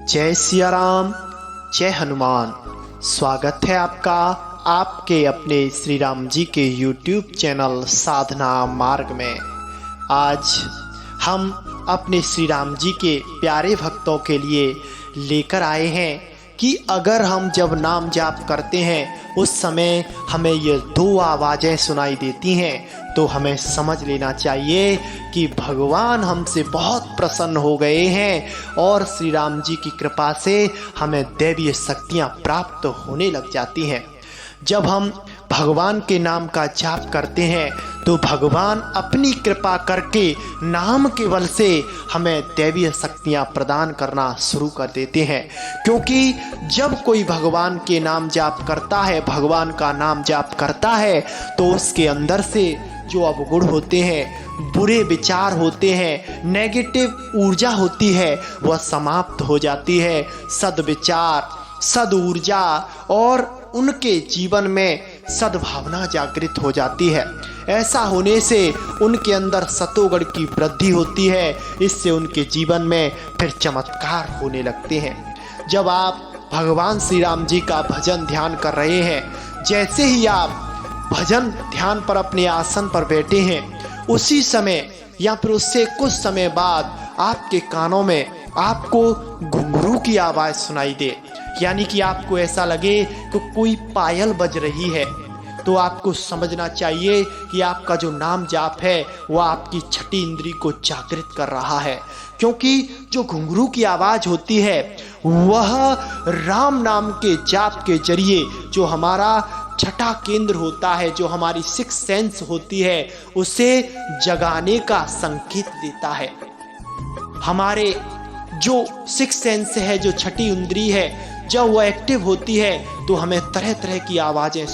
जय सिया राम, जय हनुमान। स्वागत है आपका आपके अपने श्री राम जी के YouTube चैनल साधना मार्ग में। आज हम अपने श्री राम जी के प्यारे भक्तों के लिए लेकर आए हैं कि अगर हम जब नाम जाप करते हैं उस समय हमें ये दो आवाज़ें सुनाई देती हैं तो हमें समझ लेना चाहिए कि भगवान हमसे बहुत प्रसन्न हो गए हैं और श्री राम जी की कृपा से हमें दैवीय शक्तियाँ प्राप्त होने लग जाती हैं। जब हम भगवान के नाम का जाप करते हैं तो भगवान अपनी कृपा करके नाम के बल से हमें दैवीय शक्तियाँ प्रदान करना शुरू कर देते हैं। क्योंकि जब कोई भगवान के नाम जाप करता है, भगवान का नाम जाप करता है, तो उसके अंदर से जो अवगुण होते हैं, बुरे विचार होते हैं, नेगेटिव ऊर्जा होती है, वह समाप्त हो जाती है। सद्विचार, सद ऊर्जा और उनके जीवन में सद्भावना जागृत हो जाती है। ऐसा होने से उनके अंदर सतोगुण की वृद्धि होती है। इससे उनके जीवन में फिर चमत्कार होने लगते हैं। जब आप भगवान श्री राम जी का भजन ध्यान कर रहे हैं, जैसे ही आप भजन ध्यान पर अपने आसन पर बैठे हैं, उसी समय या फिर उससे कुछ समय बाद आपके कानों में आपको घुंघरू की आवाज़ सुनाई दे, यानी कि आपको ऐसा लगे कि कोई पायल बज रही है, तो आपको समझना चाहिए कि आपका जो नाम जाप है वह आपकी छठी इंद्री को जागृत कर रहा है। क्योंकि जो घुंघरू की आवाज़ होती है वह राम नाम के जाप के जरिए जो हमारा छठा केंद्र होता है, जो हमारी सिक्स सेंस होती है, उसे जगाने का संकेत देता है। हमारे जो सिक्स सेंस है, जो छठी इंद्री है, जब वह एक्टिव होती है तो हमें तरह तरह की आवाज़ें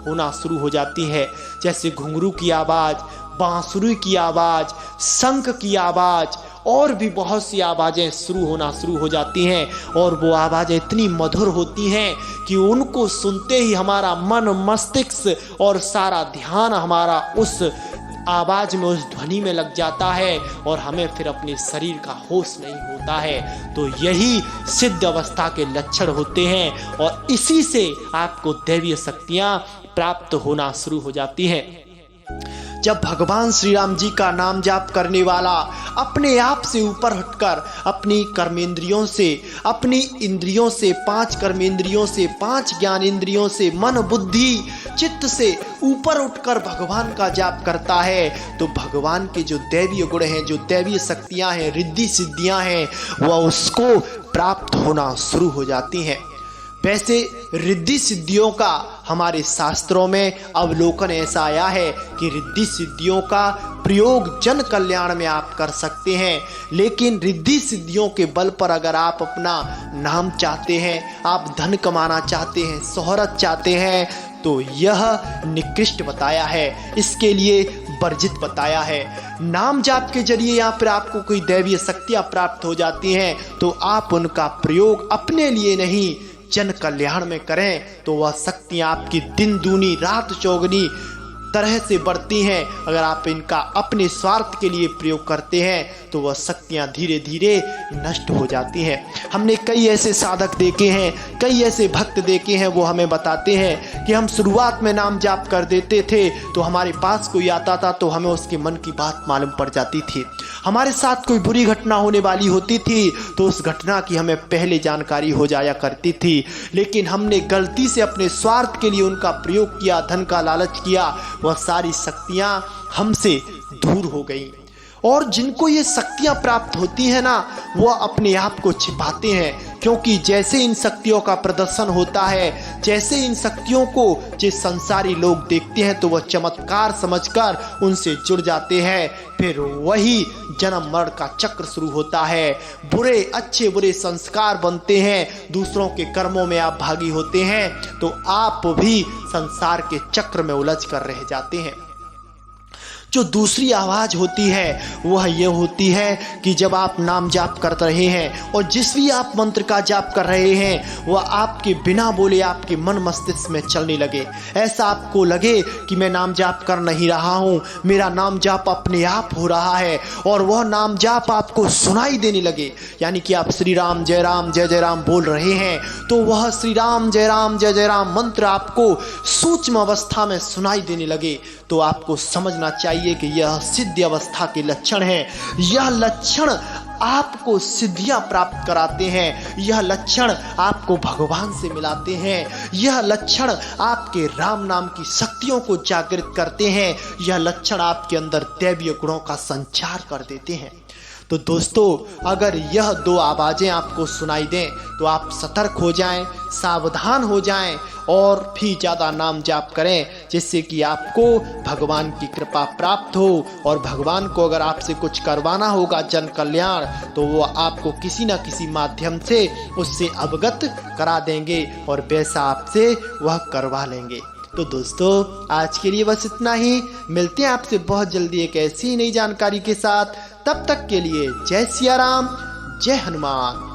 होना शुरू हो जाती है। जैसे घुंघरू की आवाज़, बांसुरी की आवाज़, शंख की आवाज़ और भी बहुत सी आवाज़ें होना शुरू हो जाती हैं। और वो आवाज़ें इतनी मधुर होती हैं कि उनको सुनते ही हमारा मन, मस्तिष्क और सारा ध्यान हमारा उस आवाज़ में, उस ध्वनि में लग जाता है और हमें फिर अपने शरीर का होश नहीं होता है। तो यही सिद्ध अवस्था के लक्षण होते हैं और इसी से आपको दैवीय शक्तियाँ प्राप्त होना शुरू हो जाती हैं। जब भगवान श्री राम जी का नाम जाप करने वाला अपने आप से ऊपर हटकर अपनी कर्मेंद्रियों से, अपनी इंद्रियों से, 5 कर्मेंद्रियों से, 5 ज्ञान इंद्रियों से, मन, बुद्धि, चित्त से ऊपर उठकर भगवान का जाप करता है तो भगवान के जो दैवीय गुण हैं, जो दैवीय शक्तियां हैं, रिद्धि सिद्धियां हैं, वह उसको प्राप्त होना शुरू हो जाती हैं। वैसे रिद्धि सिद्धियों का हमारे शास्त्रों में अवलोकन ऐसा आया है कि रिद्धि सिद्धियों का प्रयोग जन कल्याण में आप कर सकते हैं, लेकिन रिद्धि सिद्धियों के बल पर अगर आप अपना नाम चाहते हैं, आप धन कमाना चाहते हैं, शोहरत चाहते हैं, तो यह निकृष्ट बताया है, इसके लिए वर्जित बताया है। नाम जाप के जरिए यहाँ पर आपको कोई दैवीय शक्तियाँ प्राप्त हो जाती हैं तो आप उनका प्रयोग अपने लिए नहीं, जन कल्याण में करें तो वह शक्तियाँ आपकी दिन दूनी रात चौगनी तरह से बढ़ती हैं। अगर आप इनका अपने स्वार्थ के लिए प्रयोग करते हैं तो वह शक्तियाँ धीरे धीरे नष्ट हो जाती हैं। हमने कई ऐसे साधक देखे हैं, कई ऐसे भक्त देखे हैं, वो हमें बताते हैं कि हम शुरुआत में नाम जाप कर देते थे तो हमारे पास कोई आता था तो हमें उसके मन की बात मालूम पड़ जाती थी। हमारे साथ कोई बुरी घटना होने वाली होती थी तो उस घटना की हमें पहले जानकारी हो जाया करती थी, लेकिन हमने गलती से अपने स्वार्थ के लिए उनका प्रयोग किया, धन का लालच किया, वह सारी शक्तियाँ हमसे दूर हो गई। और जिनको ये शक्तियाँ प्राप्त होती हैं ना, वह अपने आप को छिपाते हैं, क्योंकि जैसे इन शक्तियों का प्रदर्शन होता है, जैसे इन शक्तियों को जो संसारी लोग देखते हैं तो वह चमत्कार समझकर उनसे जुड़ जाते हैं। फिर वही जन्म मरण का चक्र शुरू होता है, बुरे अच्छे बुरे संस्कार बनते हैं, दूसरों के कर्मों में आप भागी होते हैं तो आप भी संसार के चक्र में उलझ कर रह जाते हैं। जो दूसरी आवाज़ होती है वह ये होती है कि जब आप नाम जाप कर रहे हैं और जिस भी आप मंत्र का जाप कर रहे हैं वह आपके बिना बोले आपके मन मस्तिष्क में चलने लगे। ऐसा आपको लगे कि मैं नाम जाप कर नहीं रहा हूँ, मेरा नाम जाप अपने आप हो रहा है, और वह नाम जाप आपको सुनाई देने लगे। यानी कि आप श्री राम जय राम बोल रहे हैं तो वह श्री राम जय जय राम मंत्र आपको सूक्ष्म अवस्था में सुनाई देने लगे। तो आपको समझना चाहिए कि यह सिद्ध अवस्था के लक्षण हैं। यह लक्षण आपको सिद्धियां प्राप्त कराते हैं, यह लक्षण आपको भगवान से मिलाते हैं, यह लक्षण आपके राम नाम की शक्तियों को जागृत करते हैं, यह लक्षण आपके अंदर दैवीय गुणों का संचार कर देते हैं। तो दोस्तों, अगर यह दो आवाज़ें आपको सुनाई दें तो आप सतर्क हो जाएं, सावधान हो जाएं और भी ज़्यादा नाम जाप करें, जिससे कि आपको भगवान की कृपा प्राप्त हो। और भगवान को अगर आपसे कुछ करवाना होगा जन कल्याण, तो वो आपको किसी न किसी माध्यम से उससे अवगत करा देंगे और वैसा आपसे वह करवा लेंगे। तो दोस्तों, आज के लिए बस इतना ही। मिलते हैं आपसे बहुत जल्दी एक ऐसी नई जानकारी के साथ। तब तक के लिए जय सिया राम, जय हनुमान।